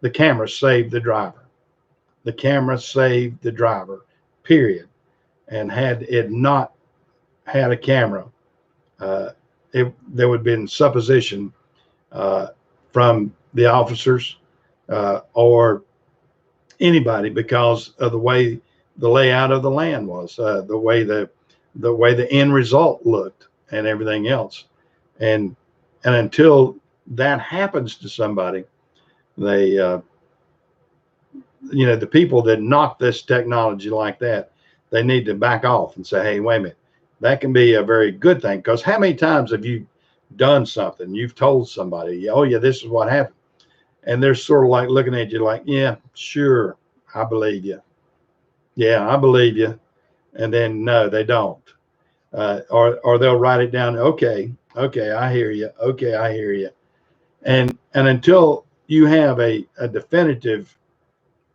[SPEAKER 1] the camera saved the driver. The camera saved the driver, period. And had it not had a camera, uh, there would have been supposition uh, from the officers or anybody because of the way the layout of the land was, the way the end result looked, and everything else. And until that happens to somebody, they the people that knock this technology like that, they need to back off and say, hey, wait a minute, that can be a very good thing. Because how many times have you done something, you've told somebody, oh yeah, this is what happened, and they're sort of like looking at you like, yeah, sure, I believe you. Yeah, I believe you. And then no, they don't. Or they'll write it down. Okay, okay, I hear you. Okay, I hear you. And until you have a definitive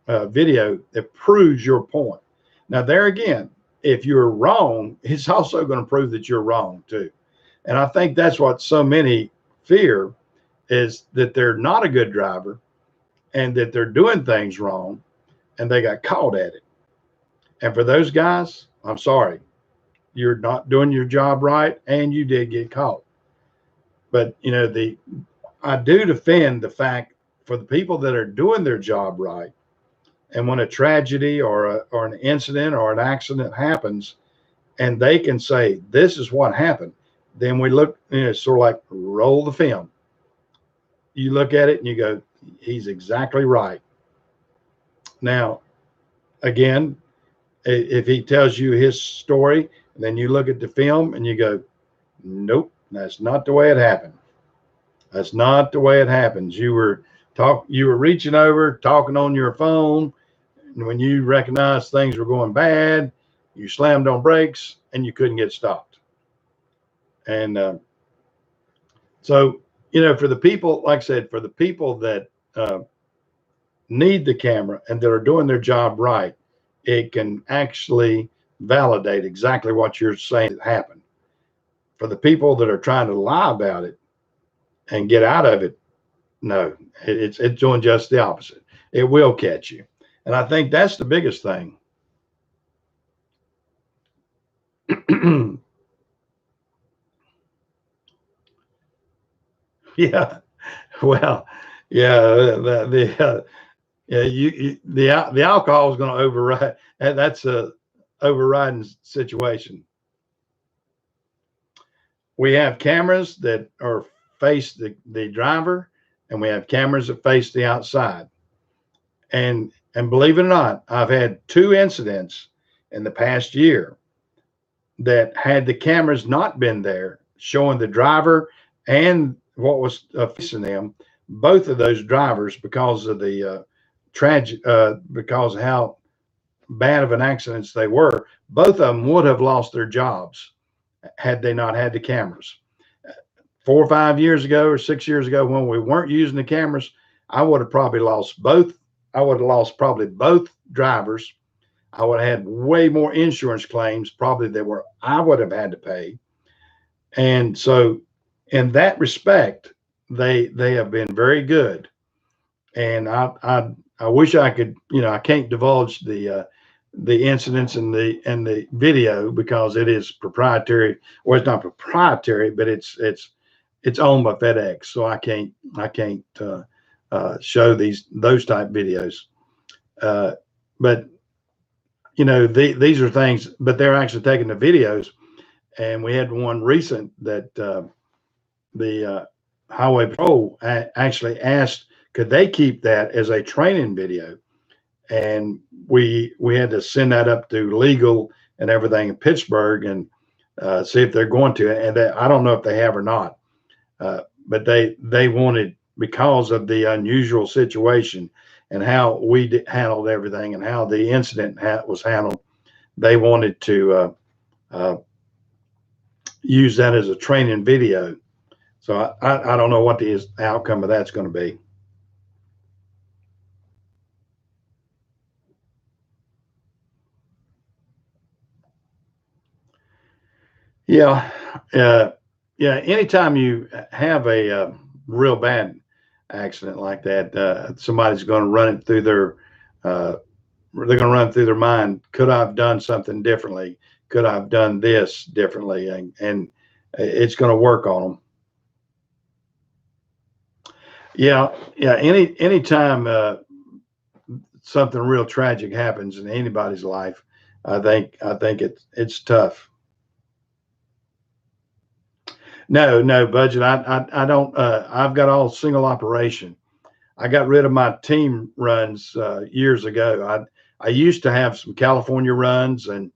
[SPEAKER 1] video that proves your point. Now there again, if you're wrong, it's also going to prove that you're wrong too. And I think that's what so many fear, is that they're not a good driver and that they're doing things wrong and they got caught at it. And for those guys, I'm sorry, you're not doing your job right and you did get caught. But I do defend the fact for the people that are doing their job right, and when a tragedy or an incident or an accident happens and they can say this is what happened, then we look, it's sort of like roll the film. You look at it and you go, he's exactly right. Now again, if he tells you his story, then you look at the film and you go, nope, that's not the way it happened. That's not the way it happens. You were reaching over, talking on your phone, and when you recognized things were going bad, you slammed on brakes and you couldn't get stopped. And so, for the people, like I said, for the people that need the camera and that are doing their job right, it can actually validate exactly what you're saying happened. For the people that are trying to lie about it and get out of it, no, it's doing just the opposite. It will catch you. And I think that's the biggest thing. Yeah. Well, yeah, yeah, the alcohol is going to override. And that's a overriding situation. We have cameras that are face the driver, and we have cameras that face the outside. And believe it or not, I've had two incidents in the past year that had the cameras not been there showing the driver and what was facing them, both of those drivers, because of the tragic, because of how bad of an accidents they were, both of them would have lost their jobs had they not had the cameras. 4 or 5 years ago or 6 years ago, when we weren't using the cameras, I would have probably lost both. I would have lost probably both drivers. I would have had way more insurance claims probably that were I would have had to pay. And so, in that respect, they have been very good. And I wish I could, I can't divulge the incidents and the video because it is proprietary. Well, it's not proprietary, but it's owned by FedEx, so I can't show those type videos. But these are things, but they're actually taking the videos. And we had one recent that the Highway Patrol actually asked, could they keep that as a training video? And we had to send that up to legal and everything in Pittsburgh and see if they're going to. And I don't know if they have or not, but they wanted, because of the unusual situation and how we handled everything and how the incident was handled, they wanted to use that as a training video. So I don't know what the outcome of that's going to be. Yeah, yeah. Anytime you have a real bad accident like that, somebody's going to run it through they're going to run through their mind. Could I have done something differently? Could I have done this differently? And it's going to work on them. Yeah, yeah. Anytime something real tragic happens in anybody's life, I think it's tough. No budget. I don't. I've got all single operation. I got rid of my team runs years ago. I used to have some California runs and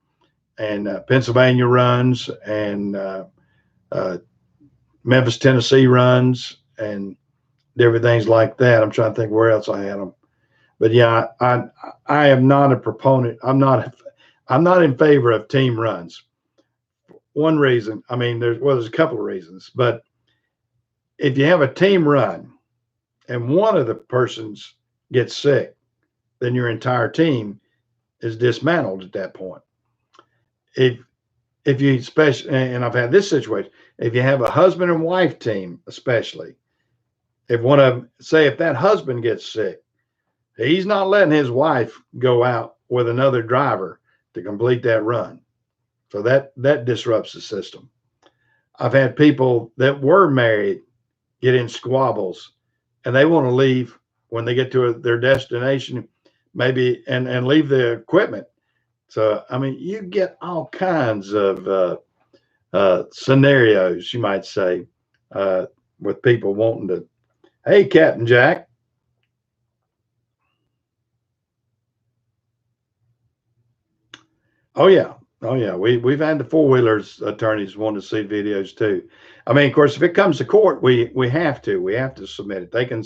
[SPEAKER 1] Pennsylvania runs and Memphis, Tennessee runs and different things like that. I'm trying to think where else I had them. But yeah, I am not a proponent. I'm not in favor of team runs. One reason, I mean, there's a couple of reasons, but if you have a team run and one of the persons gets sick, then your entire team is dismantled at that point. If if you especially, and I've had this situation, if you have a husband and wife team, especially if one of them, say if that husband gets sick, he's not letting his wife go out with another driver to complete that run. So that disrupts the system. I've had people that were married get in squabbles and they want to leave when they get to their destination, maybe and leave the equipment. So I mean, you get all kinds of scenarios, you might say, uh, with people wanting to. Hey, Captain Jack. Oh yeah, oh yeah. We've had the four wheelers attorneys want to see videos too. I mean, of course, if it comes to court, we have to submit it. They can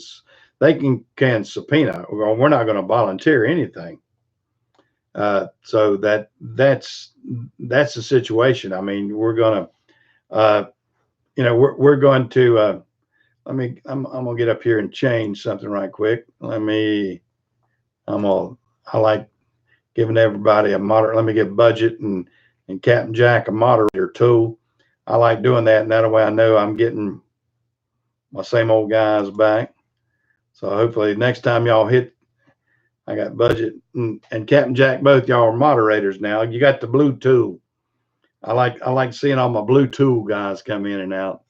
[SPEAKER 1] subpoena. Or we're not going to volunteer anything. So that's the situation. I mean, we're going to we're going to I'm gonna get up here and change something right quick. I like giving everybody a moderator. Let me give budget and Captain Jack a moderator tool. I like doing that, and that way I know I'm getting my same old guys back. So hopefully next time y'all hit, I got budget and Captain Jack, both y'all are moderators now. You got the blue tool. I like seeing all my blue tool guys come in and out.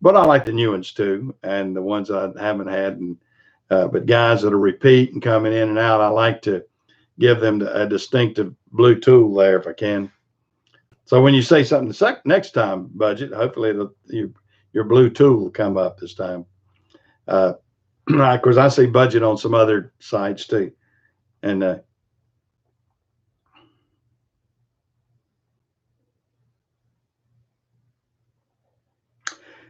[SPEAKER 1] but I like the new ones too, and the ones I haven't had. And but guys that are repeat and coming in and out, I like to give them a distinctive blue tool there if I can. So when you say something next time, budget, hopefully your blue tool will come up this time. Of course, I see budget on some other sites too, and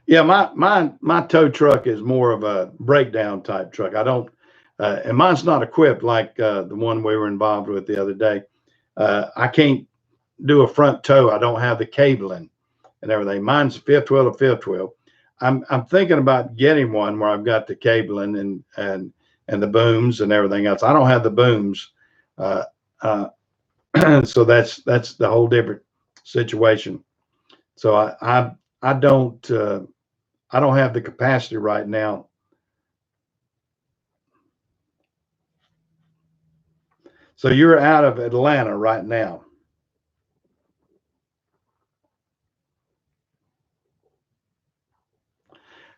[SPEAKER 1] yeah, my tow truck is more of a breakdown type truck. I don't, and mine's not equipped like the one we were involved with the other day. I can't do a front tow. I don't have the cabling and everything. Mine's fifth wheel to fifth wheel. I'm thinking about getting one where I've got the cabling and the booms and everything else. I don't have the booms, uh, uh, so that's the whole different situation. So I don't I don't have the capacity right now. So you're out of Atlanta right now.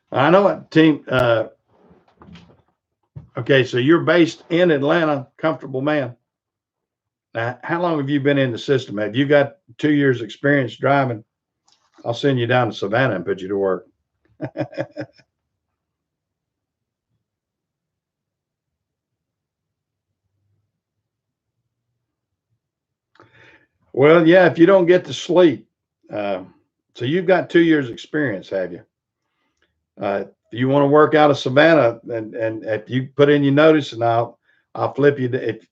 [SPEAKER 1] I know what team. Okay, so you're based in Atlanta, comfortable man. Now, how long have you been in the system? Have you got 2 years experience driving? I'll send you down to Savannah and put you to work. Well, yeah, if you don't get to sleep, uh, so you've got 2 years experience, have you? If you want to work out of Savannah, and if you put in your notice, and I'll flip you. If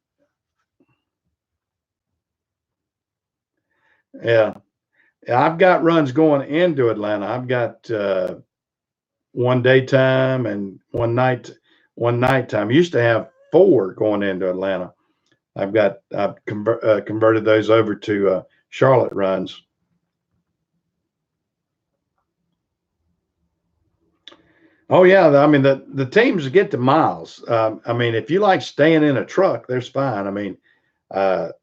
[SPEAKER 1] yeah, yeah, I've got runs going into Atlanta. I've got one daytime and one nighttime. Used to have four going into Atlanta. I've converted those over to Charlotte runs. Oh yeah, I mean the teams get to miles. I mean, if you like staying in a truck, there's fine. I mean, of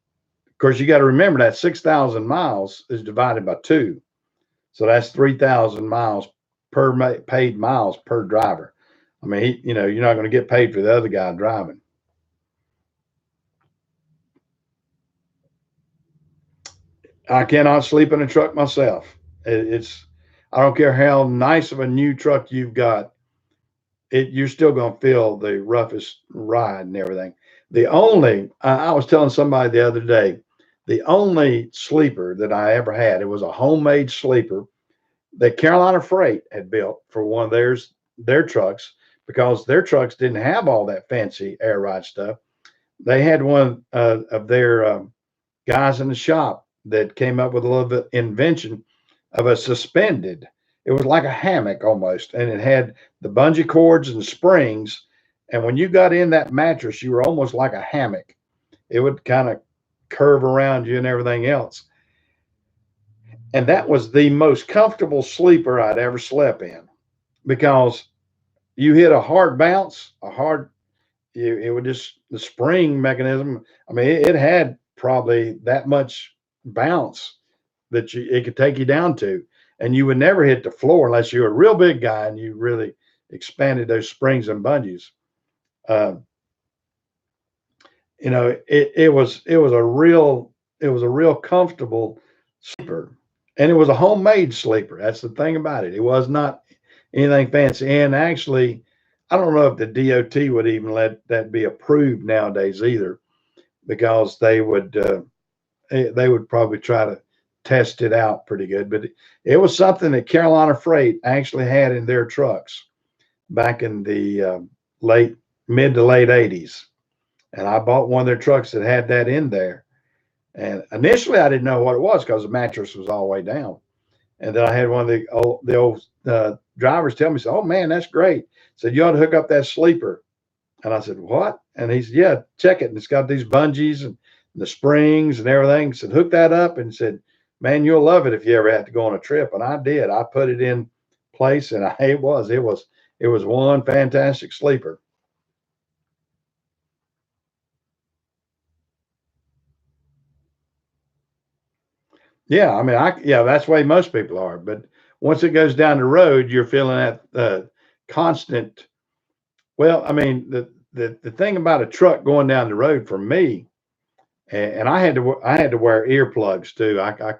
[SPEAKER 1] course, you got to remember that 6,000 miles is divided by two, so that's 3,000 miles paid miles per driver. I mean, you're not going to get paid for the other guy driving. I cannot sleep in a truck myself. It's I don't care how nice of a new truck you've got, you're still going to feel the roughest ride and everything. I was telling somebody the other day, the only sleeper that I ever had, it was a homemade sleeper that Carolina Freight had built for one of their trucks, because their trucks didn't have all that fancy air ride stuff. They had one of their guys in the shop that came up with a little bit invention of a suspended. It was like a hammock almost, and it had the bungee cords and springs. And when you got in that mattress, you were almost like a hammock. It would kind of curve around you and everything else. And that was the most comfortable sleeper I'd ever slept in, because you hit a hard bounce, it would just, the spring mechanism. I mean, it had probably that much bounce that it could take you down to, and you would never hit the floor unless you were a real big guy and you really expanded those springs and bungees. Uh, it was a real comfortable sleeper, and it was a homemade sleeper. That's the thing about it. It was not anything fancy, and actually, I don't know if the DOT would even let that be approved nowadays either, because they would probably try to test it out pretty good. But it was something that Carolina Freight actually had in their trucks back in the late mid to late 80s. And I bought one of their trucks that had that in there. And initially, I didn't know what it was because the mattress was all the way down. And then I had one of the old drivers tell me, said, "Oh man, that's great." Said, "You ought to hook up that sleeper." And I said, "What?" And he said, "Yeah, check it. And it's got these bungees and the springs and everything." He said, "Hook that up." And said, "Man, you'll love it if you ever have to go on a trip." And I did. I put it in place, and it was one fantastic sleeper. Yeah, I mean, yeah, that's the way most people are. But once it goes down the road, you're feeling that constant. Well, I mean, the thing about a truck going down the road for me, and I had to wear earplugs too. I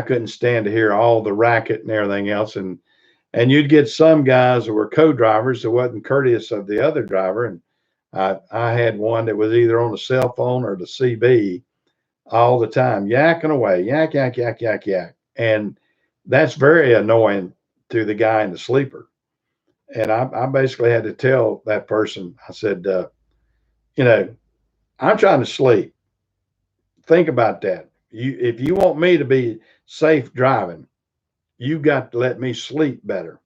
[SPEAKER 1] couldn't stand to hear all the racket and everything else. And you'd get some guys that were co-drivers that wasn't courteous of the other driver. And I had one that was either on the cell phone or the CB all the time, yakking away, yak, yak, yak, yak, yak. And that's very annoying to the guy in the sleeper. And I basically had to tell that person, I said, you know, I'm trying to sleep. Think about that. If you want me to be safe driving, you got to let me sleep better.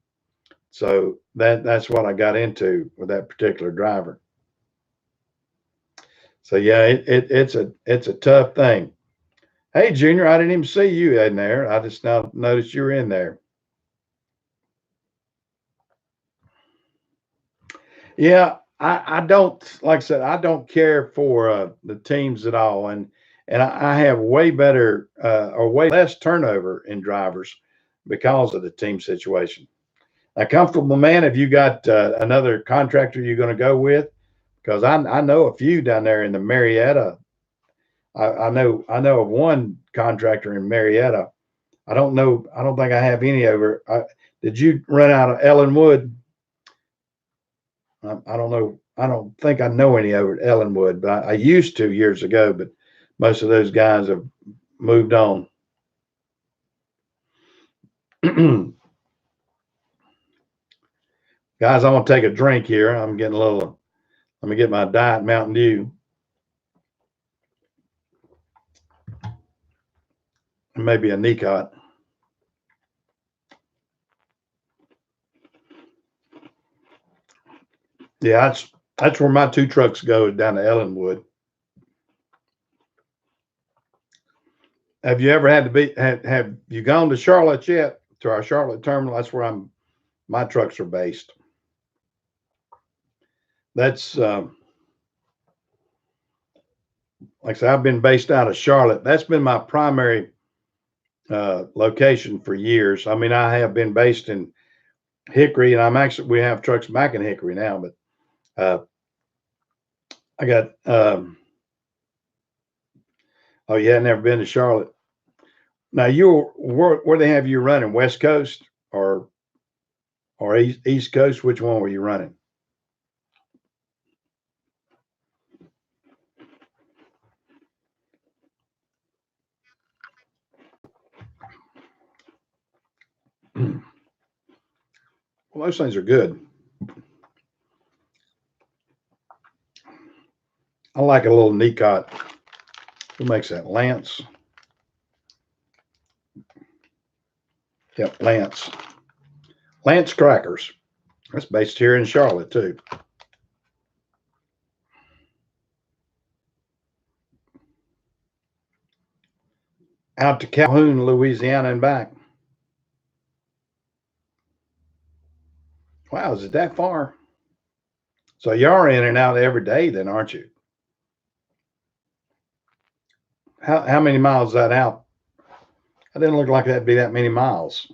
[SPEAKER 1] So that's what I got into with that particular driver. So yeah, it's a tough thing. Hey Junior, I didn't even see you in there. I just now noticed you were in there. Yeah, I don't, like I said, I don't care for the teams at all, and I have way better or way less turnover in drivers because of the team situation. A comfortable man, have you got another contractor you're going to go with? Because I know a few down there in the Marietta. I know of one contractor in Marietta. I don't know. I don't think I have any over. Did you run out of Ellenwood? I don't know. I don't think I know any over at Ellenwood, but I used to years ago. But most of those guys have moved on. Guys, I'm gonna take a drink here. I'm getting a little. Let me get my Diet Mountain Dew. And maybe a Nicot. Yeah, that's where my two trucks go, down to Ellenwood. Have you ever had to be? Have you gone to Charlotte yet? To our Charlotte terminal? That's where my trucks are based. That's like I said, I've been based out of Charlotte. That's been my primary location for years. I mean, I have been based in Hickory, and we have trucks back in Hickory now, but I got. Oh, you had never been to Charlotte. Now where they have you running? West Coast or East Coast? Which one were you running? Well, those things are good. I like a little Nicot. Who makes that? Lance. Yep, Lance. Lance Crackers. That's based here in Charlotte too. Out to Calhoun, Louisiana and back. Wow, is it that far? So you're in and out every day then, aren't you? How many miles is that out? It didn't look like that'd be that many miles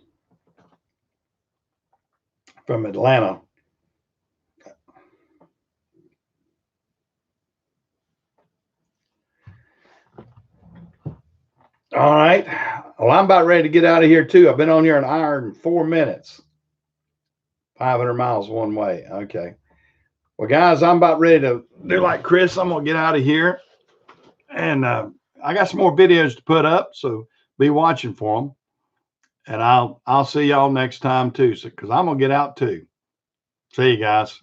[SPEAKER 1] from Atlanta. All right. Well, I'm about ready to get out of here too. I've been on here an hour and 4 minutes. 500 miles one way. Okay. Well, guys, I'm about ready to do like Chris. I'm gonna get out of here, and I got some more videos to put up, so be watching for them. And I'll see y'all next time too, because I'm gonna get out too. See you guys.